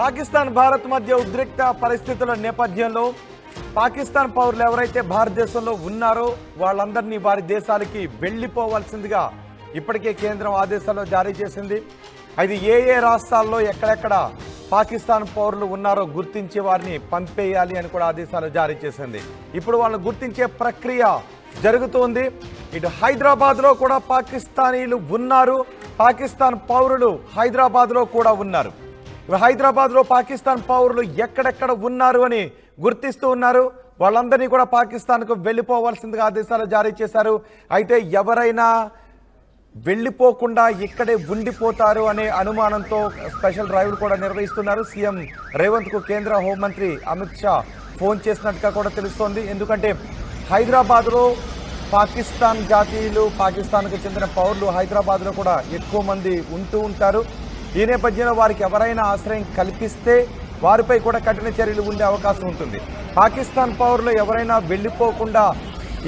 పాకిస్తాన్ భారత్ మధ్య ఉద్రిక్త పరిస్థితుల నేపథ్యంలో పాకిస్తాన్ పౌరులు ఎవరైతే భారతదేశంలో ఉన్నారో వాళ్ళందరినీ వారి దేశాలకి వెళ్ళిపోవాల్సిందిగా ఇప్పటికే కేంద్రం ఆదేశాలు జారీ చేసింది. అది ఏ రాష్ట్రాల్లో ఎక్కడెక్కడ పాకిస్తాన్ పౌరులు ఉన్నారో గుర్తించి వారిని పంపేయాలి అని కూడా ఆదేశాలు జారీ చేసింది. ఇప్పుడు వాళ్ళని గుర్తించే ప్రక్రియ జరుగుతోంది. ఇటు హైదరాబాద్లో కూడా పాకిస్తానీలు ఉన్నారు, పాకిస్తాన్ పౌరులు హైదరాబాద్లో కూడా ఉన్నారు. హైదరాబాద్లో పాకిస్తాన్ పౌరులు ఎక్కడెక్కడ ఉన్నారు అని గుర్తిస్తూ ఉన్నారు. వాళ్ళందరినీ కూడా పాకిస్తాన్కు వెళ్ళిపోవాల్సిందిగా ఆదేశాలు జారీ చేశారు. అయితే ఎవరైనా వెళ్ళిపోకుండా ఇక్కడే ఉండిపోతారు అనే అనుమానంతో స్పెషల్ డ్రైవ్లు కూడా నిర్వహిస్తున్నారు. సీఎం రేవంత్కు కేంద్ర హోంమంత్రి అమిత్ షా ఫోన్ చేసినట్టుగా కూడా తెలుస్తోంది. ఎందుకంటే హైదరాబాద్లో పాకిస్తాన్ జాతీయులు, పాకిస్తాన్కు చెందిన పౌరులు హైదరాబాద్లో కూడా ఎక్కువ మంది ఉంటూ ఉంటారు. ఈ నేపథ్యంలో వారికి ఎవరైనా ఆశ్రయం కల్పిస్తే వారిపై కూడా కఠిన చర్యలు ఉండే అవకాశం ఉంటుంది. పాకిస్తాన్ పౌరులు ఎవరైనా వెళ్ళిపోకుండా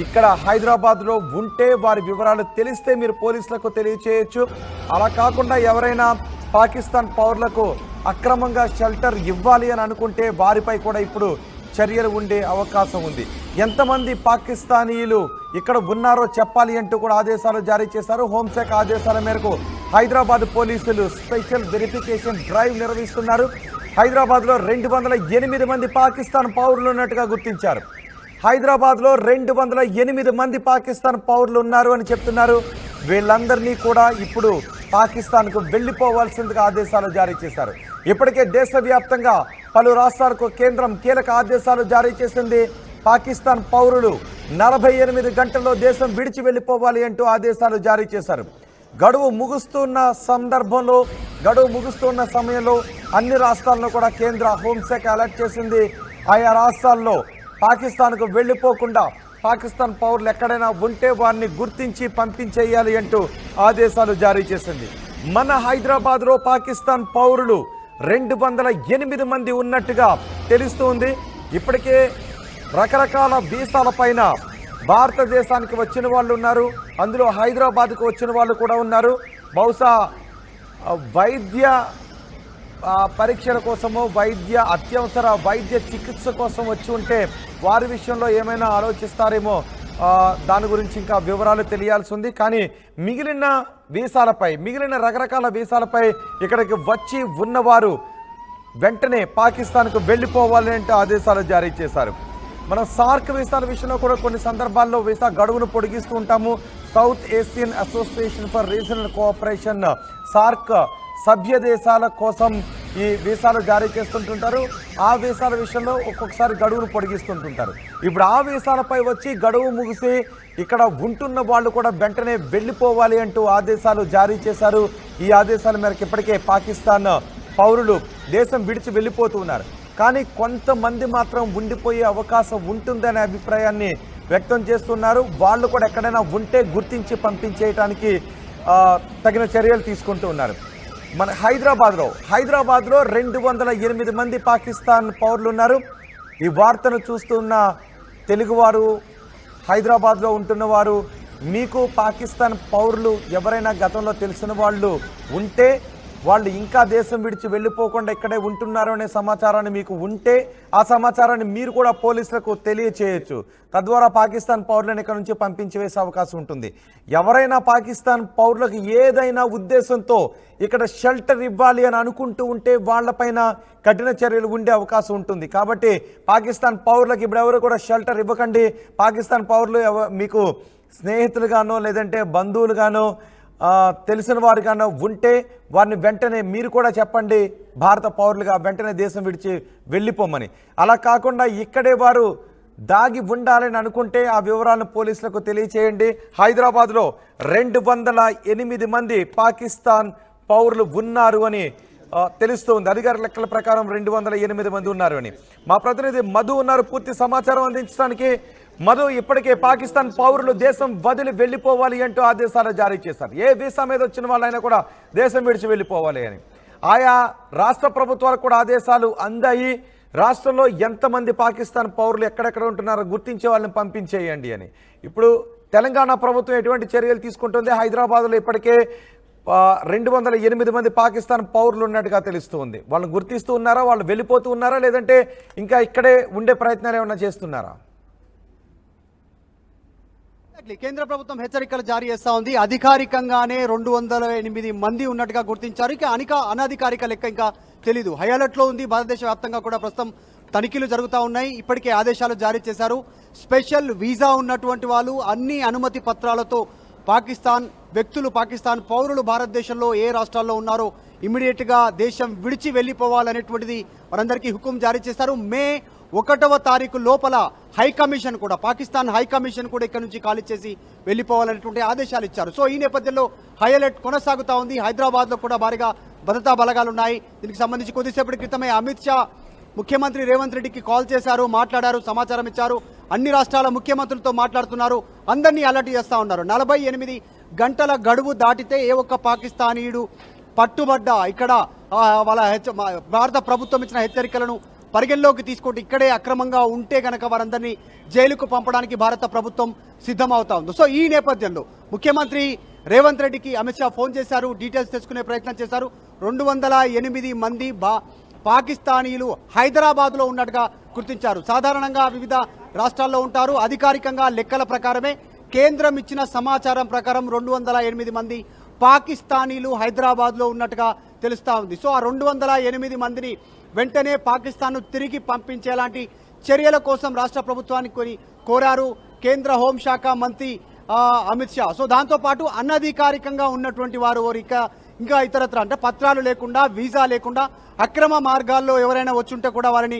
ఇక్కడ హైదరాబాద్లో ఉంటే వారి వివరాలు తెలిస్తే మీరు పోలీసులకు తెలియచేయచ్చు. అలా కాకుండా ఎవరైనా పాకిస్తాన్ పౌరులకు అక్రమంగా షెల్టర్ ఇవ్వాలి అని అనుకుంటే వారిపై కూడా ఇప్పుడు చర్యలు ఉండే అవకాశం ఉంది. ఎంతమంది పాకిస్తానీయులు ఇక్కడ ఉన్నారో చెప్పాలి అంటూ కూడా ఆదేశాలు జారీ చేశారు. హోంశాఖ ఆదేశాల మేరకు హైదరాబాద్ పోలీసులు స్పెషల్ వెరిఫికేషన్ డ్రైవ్ నిర్వహిస్తున్నారు. హైదరాబాద్లో 208 మంది పాకిస్తాన్ పౌరులు ఉన్నట్టుగా గుర్తించారు. హైదరాబాద్లో 208 మంది పాకిస్తాన్ పౌరులు ఉన్నారు అని చెప్తున్నారు. వీళ్ళందరినీ కూడా ఇప్పుడు పాకిస్తాన్కు వెళ్ళిపోవాల్సిందిగా ఆదేశాలు జారీ చేశారు. ఇప్పటికే దేశవ్యాప్తంగా పలు రాష్ట్రాలకు కేంద్రం కీలక ఆదేశాలు జారీ చేసింది. పాకిస్తాన్ పౌరులు 48 గంటల్లో దేశం విడిచి వెళ్ళిపోవాలి అంటూ ఆదేశాలు జారీ చేశారు. గడువు ముగుస్తున్న సమయంలో అన్ని రాష్ట్రాలను కూడా కేంద్ర హోంశాఖ అలర్ట్ చేసింది. ఆయా రాష్ట్రాల్లో పాకిస్తాన్కు వెళ్ళిపోకుండా పాకిస్తాన్ పౌరులు ఎక్కడైనా ఉంటే వారిని గుర్తించి పంపించేయాలి అంటూ ఆదేశాలు జారీ చేసింది. మన హైదరాబాద్లో పాకిస్తాన్ పౌరులు 208 మంది ఉన్నట్టుగా తెలుస్తుంది. ఇప్పటికే రకరకాల వీసాలపైన భారతదేశానికి వచ్చిన వాళ్ళు ఉన్నారు. అందులో హైదరాబాద్కు వచ్చిన వాళ్ళు కూడా ఉన్నారు. బహుశా వైద్య పరీక్షల కోసమో అత్యవసర వైద్య చికిత్స కోసం వచ్చి ఉంటే వారి విషయంలో ఏమైనా ఆలోచిస్తారేమో, దాని గురించి ఇంకా వివరాలు తెలియాల్సి ఉంది. కానీ మిగిలిన రకరకాల వీసాలపై ఇక్కడికి వచ్చి ఉన్నవారు వెంటనే పాకిస్తాన్కు వెళ్ళిపోవాలి అంటే ఆదేశాలు జారీ చేశారు. మనం సార్క్ వీసాల విషయంలో కూడా కొన్ని సందర్భాల్లో వీసా గడువును పొడిగిస్తూ ఉంటాము. South Asian association for regional cooperation SAARC సభ్య దేశాల కోసం ఈ వీసాలు జారీ చేస్తుంటుంటారు. ఆ వీసాల విషయంలో ఒక్కొక్కసారి గడువును పొడిగిస్తుంటుంటారు. ఇప్పుడు ఆ వీసాలపై వచ్చి గడువు ముగిసి ఇక్కడ ఉంటున్న వాళ్ళు కూడా వెంటనే వెళ్ళిపోవాలి అంటూ ఆదేశాలు జారీ చేశారు. ఈ ఆదేశాల మేరకు ఇప్పటికే పాకిస్తాన్ పౌరులు దేశం విడిచి వెళ్ళిపోతూ ఉన్నారు. కానీ కొంతమంది మాత్రం ఉండిపోయే అవకాశం ఉంటుందనే అభిప్రాయాన్ని వ్యక్తం చేస్తున్నారు. వాళ్ళు కూడా ఎక్కడైనా ఉంటే గుర్తించి పంపించేయడానికి తగిన చర్యలు తీసుకుంటూ ఉన్నారు. మన హైదరాబాద్లో 208 మంది పాకిస్తాన్ పౌరులు ఉన్నారు. ఈ వార్తను చూస్తున్న తెలుగువారు, హైదరాబాద్లో ఉంటున్నవారు, మీకు పాకిస్తాన్ పౌరులు ఎవరైనా గతంలో తెలిసిన వాళ్ళు ఉంటే, వాళ్ళు ఇంకా దేశం విడిచి వెళ్ళిపోకుండా ఇక్కడే ఉంటున్నారు అనే సమాచారాన్ని మీకు ఉంటే ఆ సమాచారాన్ని మీరు కూడా పోలీసులకు తెలియచేయచ్చు. తద్వారా పాకిస్తాన్ పౌరులను ఇక్కడ నుంచి పంపించి వేసే అవకాశం ఉంటుంది. ఎవరైనా పాకిస్తాన్ పౌరులకు ఏదైనా ఉద్దేశంతో ఇక్కడ షెల్టర్ ఇవ్వాలి అని అనుకుంటూ ఉంటే వాళ్ళపైన కఠిన చర్యలు ఉండే అవకాశం ఉంటుంది. కాబట్టి పాకిస్తాన్ పౌరులకు ఇప్పుడు ఎవరు కూడా షెల్టర్ ఇవ్వకండి. పాకిస్తాన్ పౌరులు మీకు స్నేహితులుగానో లేదంటే బంధువులుగానో తెలిసిన వారిగానో ఉంటే వారిని వెంటనే మీరు కూడా చెప్పండి, భారత పౌరులుగా వెంటనే దేశం విడిచి వెళ్ళిపోమని. అలా కాకుండా ఇక్కడే వారు దాగి ఉండాలని అనుకుంటే ఆ వివరాలను పోలీసులకు తెలియచేయండి. హైదరాబాద్లో 208 మంది పాకిస్తాన్ పౌరులు ఉన్నారు అని తెలుస్తుంది. అధికార లెక్కల ప్రకారం 208 మంది ఉన్నారు అని. మా ప్రతినిధి మధు ఉన్నారు పూర్తి సమాచారం అందించడానికి. మధు, ఇప్పటికే పాకిస్తాన్ పౌరులు దేశం వదిలి వెళ్ళిపోవాలి అంటూ ఆదేశాలు జారీ చేశారు. ఏ వీసా మీద వచ్చిన వాళ్ళైనా కూడా దేశం విడిచి వెళ్ళిపోవాలి అని. ఆయా రాష్ట్ర ప్రభుత్వాలకు కూడా ఆదేశాలు అందాయి. రాష్ట్రంలో ఎంతమంది పాకిస్తాన్ పౌరులు ఎక్కడెక్కడ ఉంటున్నారో గుర్తించే వాళ్ళని పంపించేయండి అని. ఇప్పుడు తెలంగాణ ప్రభుత్వం ఎటువంటి చర్యలు తీసుకుంటుంది? హైదరాబాద్లో ఇప్పటికే 208 మంది పాకిస్తాన్ పౌరులు ఉన్నట్టుగా తెలుస్తుంది. వాళ్ళని గుర్తిస్తూ ఉన్నారా, వాళ్ళు వెళ్ళిపోతూ ఉన్నారా, లేదంటే ఇంకా ఇక్కడే ఉండే ప్రయత్నాలు ఏమైనా చేస్తున్నారా? కేంద్ర ప్రభుత్వం హెచ్చరికలు జారీ చేస్తా ఉంది. అధికారికంగానే 208 మంది ఉన్నట్టుగా గుర్తించారు. ఇక అనధికారిక లెక్క ఇంకా తెలీదు. హై అలర్ట్ లో ఉంది. భారతదేశ వ్యాప్తంగా కూడా ప్రస్తుతం తనిఖీలు జరుగుతూ ఉన్నాయి. ఇప్పటికే ఆదేశాలు జారీ చేశారు. స్పెషల్ వీసా ఉన్నటువంటి వాళ్ళు అన్ని అనుమతి పత్రాలతో పాకిస్తాన్ పౌరులు భారతదేశంలో ఏ రాష్ట్రాల్లో ఉన్నారో ఇమీడియట్ గా దేశం విడిచి వెళ్లిపోవాలనేటువంటిది వారందరికీ హుకుం జారీ చేశారు. మే 1వ తారీఖు లోపల పాకిస్తాన్ హై కమిషన్ కూడా ఇక్కడ నుంచి ఖాళీ చేసి వెళ్లిపోవాలనేటువంటి ఆదేశాలు ఇచ్చారు. సో ఈ నేపథ్యంలో హై అలర్ట్ కొనసాగుతా ఉంది. హైదరాబాద్ లో కూడా భారీగా భద్రతా బలగాలు ఉన్నాయి. దీనికి సంబంధించి కొద్దిసేపటి క్రితమే అమిత్ షా ముఖ్యమంత్రి రేవంత్ రెడ్డికి కాల్ చేశారు, మాట్లాడారు, సమాచారం ఇచ్చారు. అన్ని రాష్ట్రాల ముఖ్యమంత్రులతో మాట్లాడుతున్నారు. అందరినీ అలర్ట్ చేస్తా ఉన్నారు. 48 గంటల గడువు దాటితే ఏ ఒక్క పాకిస్తానీయుడు పట్టుబడ్డా ఇక్కడ వాళ్ళ భారత ప్రభుత్వం ఇచ్చిన హెచ్చరికలను పరిగణలోకి తీసుకుంటూ ఇక్కడే అక్రమంగా ఉంటే గనక వారందరినీ జైలుకు పంపడానికి భారత ప్రభుత్వం సిద్ధమవుతా ఉంది. సో ఈ నేపథ్యంలో ముఖ్యమంత్రి రేవంత్ రెడ్డికి అమిత్ షా ఫోన్ చేశారు, డీటెయిల్స్ తెలుసుకునే ప్రయత్నం చేశారు. 208 మంది పాకిస్తానీయులు హైదరాబాద్ లో ఉన్నట్టుగా గుర్తించారు. సాధారణంగా వివిధ రాష్ట్రాల్లో ఉంటారు. అధికారికంగా లెక్కల ప్రకారమే కేంద్రం ఇచ్చిన సమాచారం ప్రకారం 208 మంది పాకిస్తానీలు హైదరాబాద్ లో ఉన్నట్టుగా తెలుస్తా ఉంది. సో ఆ 208 మందిని వెంటనే పాకిస్తాన్ తిరిగి పంపించేలాంటి చర్యల కోసం రాష్ట్ర ప్రభుత్వానికి కోరారు కేంద్ర హోంశాఖ మంత్రి అమిత్ షా. సో దాంతో పాటు అనధికారికంగా ఉన్నటువంటి వారు ఇంకా ఇతరత్ర అంటే పత్రాలు లేకుండా, వీసా లేకుండా అక్రమ మార్గాల్లో ఎవరైనా వచ్చుంటే కూడా వారిని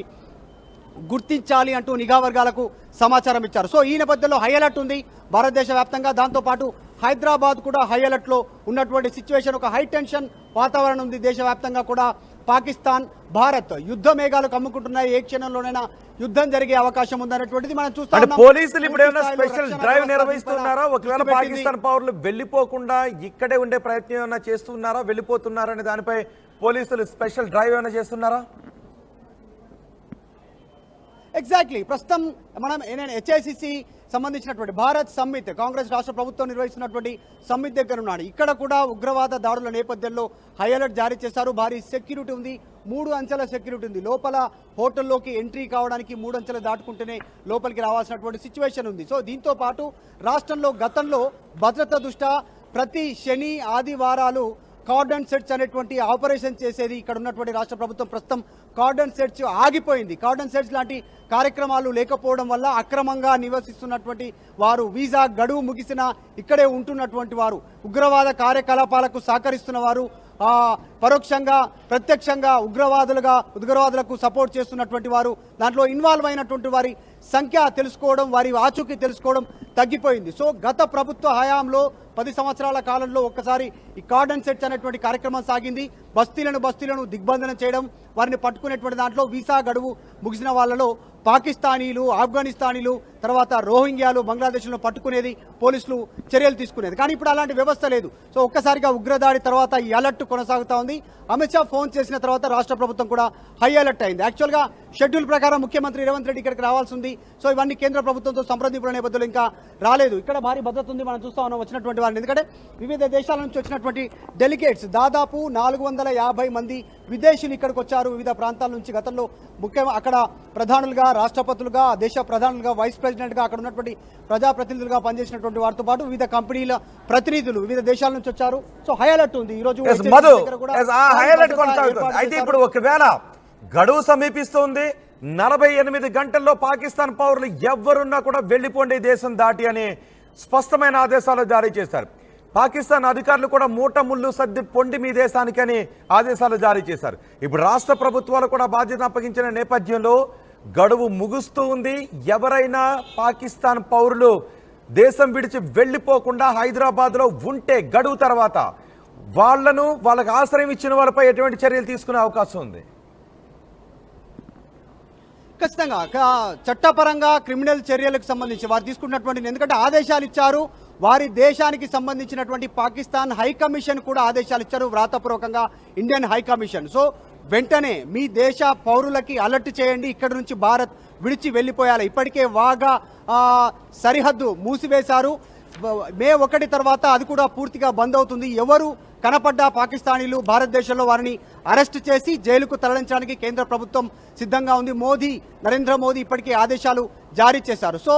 గుర్తించాలి అంటూ నిఘా వర్గాలకు సమాచారం ఇచ్చారు. సో ఈ నేపథ్యంలో హై అలర్ట్ ఉంది భారతదేశ వ్యాప్తంగా. దాంతోపాటు హైదరాబాద్ కూడా హై అలర్ట్ లో ఉన్నటువంటి సిచ్యువేషన్, ఒక హై టెన్షన్ వాతావరణం ఉంది దేశవ్యాప్తంగా కూడా. పాకిస్తాన్ భారత్ యుద్ధ మేఘాలు కమ్ముకుంటున్నాయి. ఏ క్షణంలోనైనా యుద్ధం జరిగే అవకాశం ఉందనేటువంటిది మనం చూస్తాం. పోలీసులు ఇప్పుడు ఏమైనా స్పెషల్ డ్రైవ్ నిర్వహిస్తున్నారా? ఒకవేళ పాకిస్తాన్ పౌరులు వెళ్లిపోకుండా ఇక్కడే ఉండే ప్రయత్నం ఏమైనా చేస్తున్నారా, వెళ్ళిపోతున్నారా అనే దానిపై పోలీసులు స్పెషల్ డ్రైవ్ ఏమైనా చేస్తున్నారా? ఎగ్జాక్ట్లీ ప్రస్తుతం మనం హెచ్ఐసిసి సంబంధించినటువంటి భారత్ సమ్మిట్, కాంగ్రెస్ రాష్ట్ర ప్రభుత్వం నిర్వహిస్తున్నటువంటి సమ్మిట్ దగ్గర ఉన్నాడు. ఇక్కడ కూడా ఉగ్రవాద దాడుల నేపథ్యంలో హై అలర్ట్ జారీ చేశారు. భారీ సెక్యూరిటీ ఉంది, 3 అంచెల సెక్యూరిటీ ఉంది. లోపల హోటల్లోకి ఎంట్రీ కావడానికి 3 అంచెలు దాటుకుంటేనే లోపలికి రావాల్సినటువంటి సిచ్యువేషన్ ఉంది. సో దీంతో పాటు రాష్ట్రంలో గతంలో భద్రత దృష్ట్యా ప్రతి శని ఆదివారాలు కార్డన్ సెర్చ్ అనేటువంటి ఆపరేషన్ చేసేది ఇక్కడ ఉన్నటువంటి రాష్ట్ర ప్రభుత్వం. ప్రస్తుతం కార్డన్ సెర్చ్ ఆగిపోయింది. కార్డన్ సెర్చ్ లాంటి కార్యక్రమాలు లేకపోవడం వల్ల అక్రమంగా నివసిస్తున్నటువంటి వారు, వీసా గడువు ముగిసిన ఇక్కడే ఉంటున్నటువంటి వారు, ఉగ్రవాద కార్యకలాపాలకు సహకరిస్తున్న వారు, పరోక్షంగా ప్రత్యక్షంగా ఉగ్రవాదులకు సపోర్ట్ చేస్తున్నటువంటి వారు, దాంట్లో ఇన్వాల్వ్ అయినటువంటి వారి సంఖ్య తెలుసుకోవడం, వారి ఆచూకీ తెలుసుకోవడం తగ్గిపోయింది. సో గత ప్రభుత్వ హయాంలో 10 సంవత్సరాల కాలంలో ఒక్కసారి ఈ కార్డన్ సెర్చ్ అనేటువంటి కార్యక్రమం సాగింది. బస్తీలను దిగ్బంధనం చేయడం, వారిని పట్టుకునేటువంటి దాంట్లో వీసా గడువు ముగిసిన వాళ్ళలో పాకిస్తానీలు, ఆఫ్ఘనిస్తానీలు, తర్వాత రోహింగ్యాలు, బంగ్లాదేశ్లో పట్టుకునేది, పోలీసులు చర్యలు తీసుకునేది. కానీ ఇప్పుడు అలాంటి వ్యవస్థ లేదు. సో ఒక్కసారిగా ఉగ్రదాడి తర్వాత ఈ అలర్ట్ కొనసాగుతా ఉంది. అమిత్ షా ఫోన్ చేసిన తర్వాత రాష్ట్ర ప్రభుత్వం కూడా హై అలర్ట్ అయింది. యాక్చువల్గా షెడ్యూల్ ప్రకారం ముఖ్యమంత్రి రేవంత్ రెడ్డి ఇక్కడికి రావాల్సి ఉంది. సో ఇవన్నీ కేంద్ర ప్రభుత్వంతో సంప్రదింపుల నేపథ్యంలో ఇంకా రాలేదు. ఇక్కడ భారీ భద్రత ఉంది. మనం చూస్తా ఉన్నాం వచ్చినటువంటి వారిని. ఎందుకంటే వివిధ దేశాల నుంచి వచ్చినటువంటి డెలిగేట్స్ దాదాపు 450 మంది విదేశీయులు ఇక్కడికి వచ్చారు వివిధ ప్రాంతాల నుంచి. గతంలో ముఖ్యంగా అక్కడ ప్రధానులుగా, రాష్ట్రపతులుగా, దేశ ప్రధానులుగా, వైస్ ప్రెసిడెంట్గా అక్కడ ఉన్నటువంటి ప్రజాప్రతినిధులుగా పనిచేసినటువంటి వారితో పాటు వివిధ కంపెనీల ప్రతినిధులు వివిధ దేశాల నుంచి వచ్చారు. సో హై అలర్ట్ ఉంది. ఈ రోజు అయితే ఇప్పుడు ఒకవేళ గడువు సమీపిస్తుంది, 48 గంటల్లో పాకిస్తాన్ పౌరులు ఎవరున్నా కూడా వెళ్లిపోండి దేశం దాటి అని స్పష్టమైన ఆదేశాలు జారీ చేశారు. పాకిస్తాన్ అధికారులు కూడా మూట ముళ్ళు సర్ది పొండి మీ దేశానికి అని ఆదేశాలు జారీ చేశారు. ఇప్పుడు రాష్ట్ర ప్రభుత్వాలు కూడా బాధ్యత అప్పగించిన నేపథ్యంలో గడువు ముగుస్తూ ఉంది. ఎవరైనా పాకిస్తాన్ పౌరులు దేశం విడిచి వెళ్లిపోకుండా హైదరాబాద్లో ఉంటే గడువు తర్వాత వాళ్ళకు ఆశ్రయం ఇచ్చిన వాళ్ళపై ఎటువంటి చర్యలు తీసుకునే అవకాశం ఉంది? ఖచ్చితంగా చట్టపరంగా క్రిమినల్ చర్యలకు సంబంధించి వారు తీసుకున్నటువంటి, ఎందుకంటే ఆదేశాలు ఇచ్చారు, వారి దేశానికి సంబంధించినటువంటి పాకిస్తాన్ హై కమిషన్ కూడా ఆదేశాలు ఇచ్చారు వ్రాతపూర్వకంగా, ఇండియన్ హై కమిషన్. సో వెంటనే మీ దేశ పౌరులకి అలర్ట్ చేయండి, ఇక్కడ నుంచి భారత్ విడిచి వెళ్ళిపోయాలి. ఇప్పటికే వాగా సరిహద్దు మూసివేశారు. మే 1 తర్వాత అది కూడా పూర్తిగా బంద్ అవుతుంది. ఎవరు కనపడ్డ పాకిస్తానీలు భారతదేశంలో వారిని అరెస్ట్ చేసి జైలుకు తరలించడానికి కేంద్ర ప్రభుత్వం సిద్ధంగా ఉంది. నరేంద్ర మోదీ ఇప్పటికే ఆదేశాలు జారీ చేశారు. సో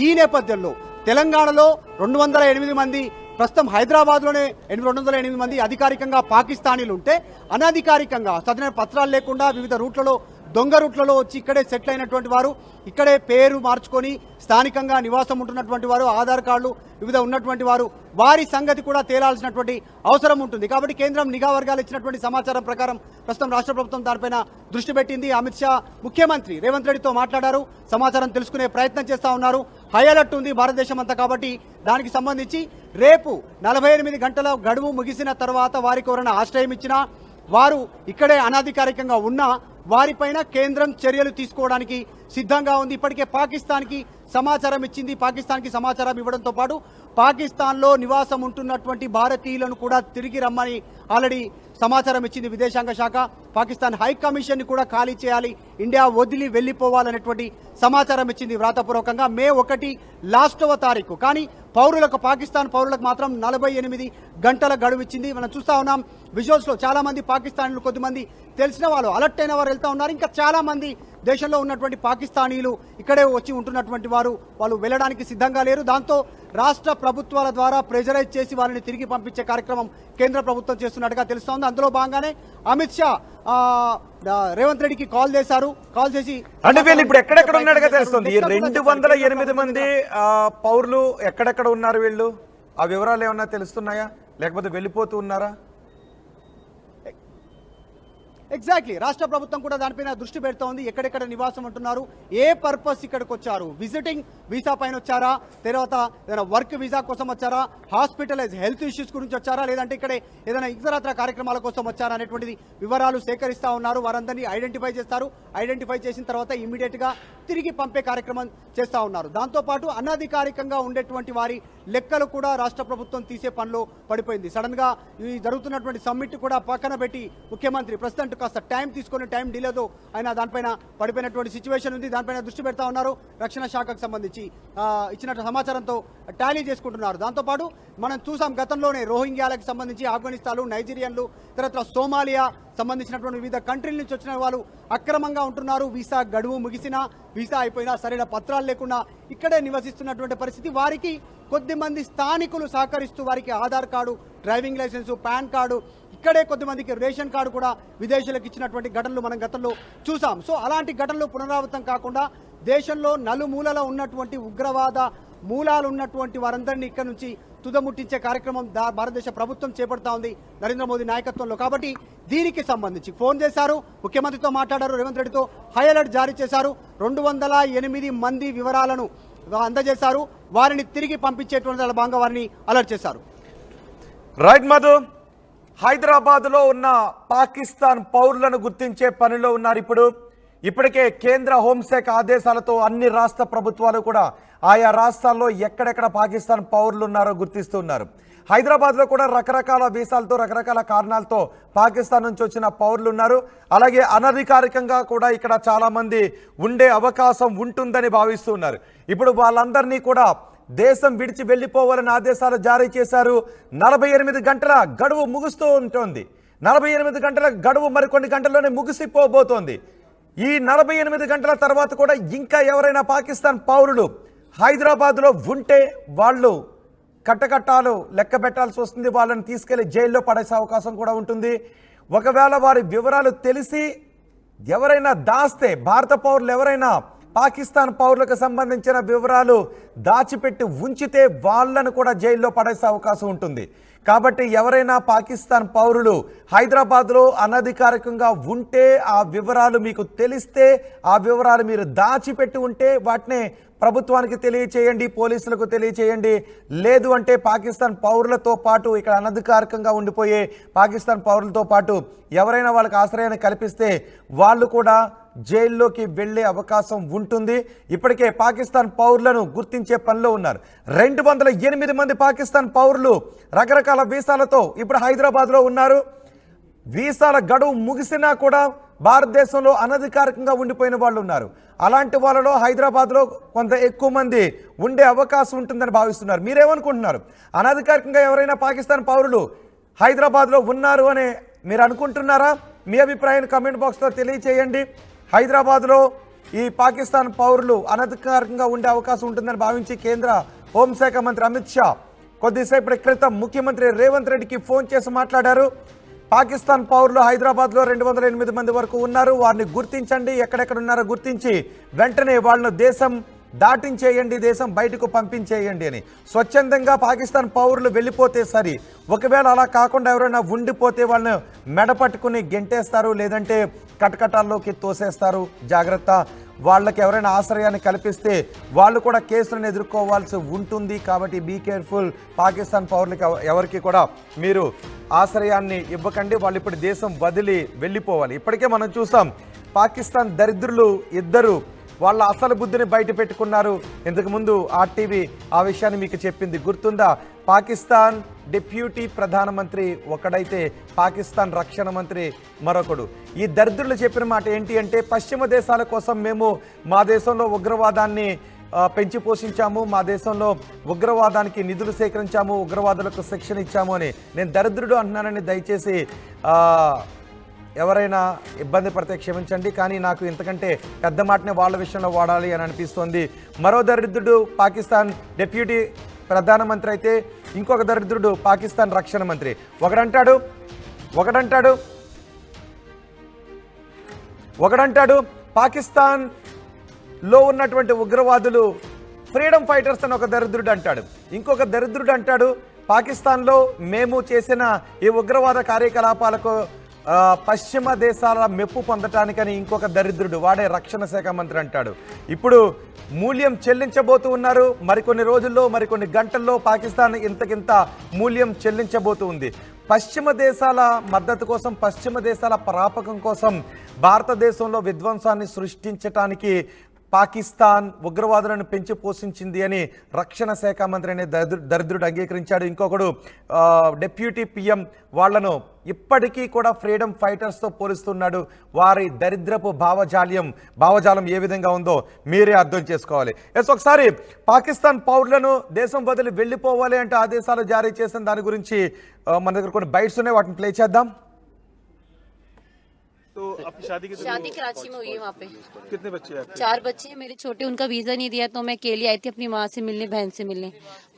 ఈ నేపథ్యంలో తెలంగాణలో 208 మంది, ప్రస్తుతం హైదరాబాద్లోనే 208 మంది అధికారికంగా పాకిస్తానీలు ఉంటే, అనధికారికంగా సరైన పత్రాలు లేకుండా వివిధ రూట్లలో, దొంగ రూట్లలో వచ్చి ఇక్కడే సెటిల్ అయినటువంటి వారు, ఇక్కడే పేరు మార్చుకొని స్థానికంగా నివాసం ఉంటున్నటువంటి వారు, ఆధార్ కార్డులు వివిధ ఉన్నటువంటి వారు, వారి సంగతి కూడా తేలాల్సినటువంటి అవసరం ఉంటుంది. కాబట్టి కేంద్రం నిఘా వర్గాలు ఇచ్చినటువంటి సమాచారం ప్రకారం ప్రస్తుతం రాష్ట్ర ప్రభుత్వం దానిపైన దృష్టి పెట్టింది. అమిత్ షా ముఖ్యమంత్రి రేవంత్ రెడ్డితో మాట్లాడారు, సమాచారం తెలుసుకునే ప్రయత్నం చేస్తూ ఉన్నారు. హై అలర్ట్ ఉంది భారతదేశం అంతా. కాబట్టి దానికి సంబంధించి రేపు 48 గంటల గడువు ముగిసిన తర్వాత వారికి ఎవరైనా ఆశ్రయం ఇచ్చినా, వారు ఇక్కడే అనధికారికంగా ఉన్నా వారిపైన కేంద్రం చర్యలు తీసుకోవడానికి సిద్ధంగా ఉంది. ఇప్పటికే పాకిస్తాన్కి సమాచారం ఇచ్చింది. పాకిస్తాన్కి సమాచారం ఇవ్వడంతో పాటు పాకిస్తాన్లో నివాసం ఉంటున్నటువంటి భారతీయులను కూడా తిరిగి రమ్మని ఆల్రెడీ సమాచారం ఇచ్చింది విదేశాంగ శాఖ. పాకిస్తాన్ హై కమిషన్ని కూడా ఖాళీ చేయాలి, ఇండియా వదిలి వెళ్ళిపోవాలనేటువంటి సమాచారం ఇచ్చింది వ్రాతపూర్వకంగా. మే 1 లాస్టవ తారీఖు. కానీ పాకిస్తాన్ పౌరులకు మాత్రం 48 గంటల గడువు ఇచ్చింది. మనం చూస్తా ఉన్నాం విజువల్స్లో చాలా మంది పాకిస్తానీలు, కొద్దిమంది తెలిసిన వాళ్ళు, అలర్ట్ అయిన వారు వెళ్తూ ఉన్నారు. ఇంకా చాలా మంది దేశంలో ఉన్నటువంటి పాకిస్తానీలు ఇక్కడే వచ్చి ఉంటున్నటువంటి వాళ్ళు వెళ్ళడానికి సిద్ధంగా లేరు. దాంతో రాష్ట్ర ప్రభుత్వాల ద్వారా ప్రెజరైజ్ చేసి వాళ్ళని తిరిగి పంపించే కార్యక్రమం కేంద్ర ప్రభుత్వం చేస్తున్నట్టుగా తెలుస్తోంది. అందులో భాగంగానే అమిత్ షా రేవంత్ రెడ్డికి కాల్ చేసి అంటే వీళ్ళు ఇప్పుడు ఎక్కడెక్కడ ఉన్నట్టుగా తెలుస్తుంది. ఈ 208 మంది పౌరులు ఎక్కడెక్కడ ఉన్నారు వీళ్ళు? ఆ వివరాలు ఏమన్నా తెలుస్తున్నాయా, లేకపోతే వెళ్ళిపోతూ ఉన్నారా? ఎగ్జాక్ట్లీ రాష్ట్ర ప్రభుత్వం కూడా దానిపైన దృష్టి పెడుతోంది. ఎక్కడెక్కడ నివాసం ఉంటున్నారు, ఏ పర్పస్ ఇక్కడికి వచ్చారు, విజిటింగ్ వీసా పైన వచ్చారా, తర్వాత ఏదైనా వర్క్ వీసా కోసం వచ్చారా, హాస్పిటలైజ్ హెల్త్ ఇష్యూస్ గురించి వచ్చారా, లేదంటే ఇక్కడే ఏదైనా ఇతరత్ర కార్యక్రమాల కోసం వచ్చారా అనేటువంటిది వివరాలు సేకరిస్తూ ఉన్నారు. వారందరినీ ఐడెంటిఫై చేస్తారు. ఐడెంటిఫై చేసిన తర్వాత ఇమ్మీడియట్ గా తిరిగి పంపే కార్యక్రమం చేస్తూ ఉన్నారు. దాంతోపాటు అనధికారికంగా ఉండేటువంటి వారి లెక్కలు కూడా రాష్ట్ర ప్రభుత్వం తీసే పనిలో పడిపోయింది. సడన్ గా ఈ జరుగుతున్నటువంటి సమ్మిట్ కూడా పక్కన పెట్టి ముఖ్యమంత్రి ప్రెసిడెంట్ కాస్త టైం తీసుకుని, టైం డిలేతో ఆయన దానిపైన పడిపోయినటువంటి సిచ్యువేషన్ ఉంది. దానిపైన దృష్టి పెడతా ఉన్నారు. రక్షణ శాఖకు సంబంధించి ఇచ్చిన సమాచారంతో టాలీ చేసుకుంటున్నారు. దాంతోపాటు మనం చూసాం గతంలోనే రోహింగ్యాలకు సంబంధించి ఆఫ్ఘనిస్తాన్లు, నైజీరియన్లు, తర్వాత సోమాలియా సంబంధించినటువంటి వివిధ కంట్రీల నుంచి వచ్చిన వాళ్ళు అక్రమంగా ఉంటున్నారు. వీసా గడువు ముగిసినా, వీసా అయిపోయినా సరైన పత్రాలు లేకుండా ఇక్కడే నివసిస్తున్నటువంటి పరిస్థితి. వారికి కొద్దిమంది స్థానికులు సహకరిస్తూ వారికి Aadhaar card, driving licence, pan card, ఇక్కడే కొద్దిమందికి రేషన్ కార్డు కూడా విదేశీయులకు ఇచ్చినటువంటి ఘటనలు మనం గతంలో చూసాం. సో అలాంటి ఘటనలు పునరావృతం కాకుండా దేశంలో నలుమూలలో ఉన్నటువంటి ఉగ్రవాద మూలాలు ఉన్నటువంటి వారందరినీ ఇక్కడ నుంచి తుదముట్టించే కార్యక్రమం భారతదేశ ప్రభుత్వం చేపడతా ఉంది నరేంద్ర మోదీ నాయకత్వంలో. కాబట్టి దీనికి సంబంధించి ఫోన్ చేశారు, ముఖ్యమంత్రితో మాట్లాడారు, రేవంత్ రెడ్డితో హై అలర్ట్ జారీ చేశారు. 208 మంది వివరాలను అందజేశారు. వారిని తిరిగి పంపించేటువంటి భాగంగా వారిని అలర్ట్ చేశారు. రైట్ మధు, హైదరాబాద్ లో ఉన్న పాకిస్తాన్ పౌరులను గుర్తించే పనిలో ఉన్నారు. ఇప్పటికే కేంద్ర హోంశాఖ ఆదేశాలతో అన్ని రాష్ట్ర ప్రభుత్వాలు కూడా ఆయా రాష్ట్రాల్లో ఎక్కడెక్కడ పాకిస్తాన్ పౌరులు ఉన్నారో గుర్తిస్తున్నారు. హైదరాబాద్లో కూడా రకరకాల వీసాలతో, రకరకాల కారణాలతో పాకిస్తాన్ నుంచి వచ్చిన పౌరులు ఉన్నారు. అలాగే అనధికారికంగా కూడా ఇక్కడ చాలామంది ఉండే అవకాశం ఉంటుందని భావిస్తున్నారు. ఇప్పుడు వాళ్ళందరినీ కూడా దేశం విడిచి వెళ్ళిపోవాలని ఆదేశాలు జారీ చేశారు. 48 గంటల గడువు ముగుస్తూ ఉంటుంది. 48 గంటల గడువు మరికొన్ని గంటల్లోనే ముగిసిపోబోతోంది. ఈ 48 గంటల తర్వాత కూడా ఇంకా ఎవరైనా పాకిస్తాన్ పౌరులు హైదరాబాద్లో ఉంటే వాళ్ళు కట్టకట్టాలు లెక్క పెట్టాల్సి వస్తుంది. వాళ్ళని తీసుకెళ్లి జైల్లో పడేసే అవకాశం కూడా ఉంటుంది. ఒకవేళ వారి వివరాలు తెలిసి ఎవరైనా దాస్తే, భారత పౌరులు ఎవరైనా పాకిస్తాన్ పౌరులకు సంబంధించిన వివరాలు దాచిపెట్టి ఉంచితే వాళ్ళను కూడా జైల్లో పడేసే అవకాశం ఉంటుంది. కాబట్టి ఎవరైనా పాకిస్తాన్ పౌరులు హైదరాబాద్లో అనధికారికంగా ఉంటే, ఆ వివరాలు మీకు తెలిస్తే, ఆ వివరాలు మీరు దాచిపెట్టి ఉంటే వాటిని ప్రభుత్వానికి తెలియచేయండి, పోలీసులకు తెలియచేయండి. లేదు అంటే పాకిస్తాన్ పౌరులతో పాటు, ఇక్కడ అనధికారికంగా ఉండిపోయే పాకిస్తాన్ పౌరులతో పాటు ఎవరైనా వాళ్ళకి ఆశ్రయాన్ని కల్పిస్తే వాళ్ళు కూడా జైల్లోకి వెళ్ళే అవకాశం ఉంటుంది. ఇప్పటికే పాకిస్తాన్ పౌరులను గుర్తించే పనిలో ఉన్నారు. 208 మంది పాకిస్తాన్ పౌరులు రకరకాల వీసాలతో ఇప్పుడు హైదరాబాద్లో ఉన్నారు. వీసాల గడువు ముగిసినా కూడా భారతదేశంలో అనధికారికంగా ఉండిపోయిన వాళ్ళు ఉన్నారు. అలాంటి వాళ్ళలో హైదరాబాద్లో కొంత ఎక్కువ మంది ఉండే అవకాశం ఉంటుందని భావిస్తున్నారు. మీరేమనుకుంటున్నారు? అనధికారికంగా ఎవరైనా పాకిస్తాన్ పౌరులు హైదరాబాద్లో ఉన్నారు అని మీరు అనుకుంటున్నారా? మీ అభిప్రాయాన్ని కామెంట్ బాక్స్లో తెలియచేయండి. హైదరాబాద్లో ఈ పాకిస్తాన్ పౌరులు అనధికారికంగా ఉండే అవకాశం ఉంటుందని భావించి కేంద్ర హోంశాఖ మంత్రి అమిత్ షా కొద్దిసేపటి క్రితం ముఖ్యమంత్రి రేవంత్ రెడ్డికి ఫోన్ చేసి మాట్లాడారు. పాకిస్తాన్ పౌరులు హైదరాబాద్లో 208 మంది వరకు ఉన్నారు. వారిని గుర్తించండి, ఎక్కడెక్కడ ఉన్నారో గుర్తించి వెంటనే వాళ్ళను దేశం దాటించేయండి, దేశం బయటకు పంపించేయండి అని. స్వచ్ఛందంగా పాకిస్తాన్ పౌరులు వెళ్ళిపోతే సరి, ఒకవేళ అలా కాకుండా ఎవరైనా ఉండిపోతే వాళ్ళని మెడపట్టుకుని గెంటేస్తారు, లేదంటే కటకటాల్లోకి తోసేస్తారు. జాగ్రత్త, వాళ్ళకి ఎవరైనా ఆశ్రయాన్ని కల్పిస్తే వాళ్ళు కూడా కేసులను ఎదుర్కోవాల్సి ఉంటుంది. కాబట్టి బీ కేర్ఫుల్. పాకిస్తాన్ పౌరులకి ఎవరికి కూడా మీరు ఆశ్రయాన్ని ఇవ్వకండి. వాళ్ళు ఇప్పుడు దేశం వదిలి వెళ్ళిపోవాలి. ఇప్పటికే మనం చూసాం, పాకిస్తాన్ దరిద్రులు ఇద్దరు వాళ్ళ అసలు బుద్ధిని బయట పెట్టుకున్నారు. ఇంతకుముందు ఆర్టీవీ ఆ విషయాన్ని మీకు చెప్పింది గుర్తుందా? పాకిస్తాన్ డిప్యూటీ ప్రధానమంత్రి ఒకడైతే పాకిస్తాన్ రక్షణ మంత్రి మరొకడు. ఈ దరిద్రులు చెప్పిన మాట ఏంటి అంటే, పశ్చిమ దేశాల కోసం మేము మా దేశంలో ఉగ్రవాదాన్ని పెంచి పోషించాము, మా దేశంలో ఉగ్రవాదానికి నిధులు సేకరించాము, ఉగ్రవాదులకు శిక్షణ ఇచ్చాము అని. నేను దరిద్రుడు అంటున్నానని దయచేసి ఎవరైనా ఇబ్బంది పడితే క్షమించండి, కానీ నాకు ఇంతకంటే పెద్ద మాటనే వాళ్ళ విషయంలో వాడాలి అని అనిపిస్తోంది. మరో దరిద్రుడు పాకిస్తాన్ డిప్యూటీ ప్రధానమంత్రి అయితే ఇంకొక దరిద్రుడు పాకిస్తాన్ రక్షణ మంత్రి. ఒకడంటాడు పాకిస్తాన్లో ఉన్నటువంటి ఉగ్రవాదులు ఫ్రీడమ్ ఫైటర్స్ అని ఒక దరిద్రుడు అంటాడు. ఇంకొక దరిద్రుడు అంటాడు పాకిస్తాన్లో మేము చేసిన ఈ ఉగ్రవాద కార్యకలాపాలకు పశ్చిమ దేశాల మెప్పు పొందటానికని ఇంకొక దరిద్రుడు, వాడే రక్షణ శాఖ మంత్రి అంటాడు. ఇప్పుడు మూల్యం చెల్లించబోతూ ఉన్నారు. మరికొన్ని రోజుల్లో, మరికొన్ని గంటల్లో పాకిస్తాన్ ఇంతకింత మూల్యం చెల్లించబోతూ ఉంది. పశ్చిమ దేశాల మద్దతు కోసం, పశ్చిమ దేశాల పరాపకం కోసం భారతదేశంలో విధ్వంసాన్ని సృష్టించటానికి పాకిస్తాన్ ఉగ్రవాదులను పెంచి పోషించింది అని రక్షణ శాఖ మంత్రి అనే దరిద్రుడు అంగీకరించాడు. ఇంకొకడు డిప్యూటీ పిఎం వాళ్లను ఇప్పటికీ కూడా ఫ్రీడమ్ ఫైటర్స్తో పోలుస్తున్నాడు. వారి దరిద్రపు భావజాలం ఏ విధంగా ఉందో మీరే అర్థం చేసుకోవాలి. ఒకసారి పాకిస్తాన్ పౌరులను దేశం వదిలి వెళ్ళిపోవాలి అంటే ఆదేశాలు జారీ చేసిన దాని గురించి మన దగ్గర కొన్ని బైట్స్ ఉన్నాయి, వాటిని ప్లే చేద్దాం. तो आपकी शादी कराची में हुई है वहाँ पे। कितने बच्चे हैं? 4 बच्चे हैं मेरे छोटे, उनका वीजा नहीं दिया तो मैं अकेली आई थी अपनी माँ से मिलने, बहन से मिलने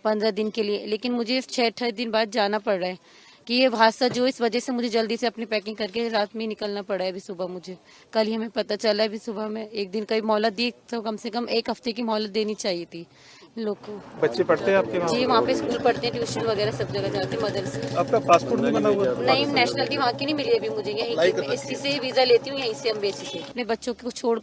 15 दिन के लिए। लेकिन मुझे 6-8 दिन बाद जाना पड़ रहा है कि ये हादसा जो इस वजह से मुझे जल्दी से अपनी पैकिंग करके रात में निकलना पड़ा है। अभी सुबह मुझे कल ही हमें पता चला है। अभी सुबह में एक दिन का मोहलत दी, तो कम से कम 1 हफ्ते की मोहलत देनी चाहिए थी लोग को। बच्चे पढ़ते हैं आपके वहाँ? जी वहाँ पे स्कूल पढ़ते हैं, ट्यूशन वगैरह सब जगह जाते हैं, मदरसे। आपका पासपोर्ट नहीं बना हुआ? नहीं, नेशनलिटी वहाँ की नहीं मिली अभी मुझे। यहीं की मैं इसी से वीजा लेती हूँ, यहीं से अम्बेसी से। अपने बच्चों को छोड़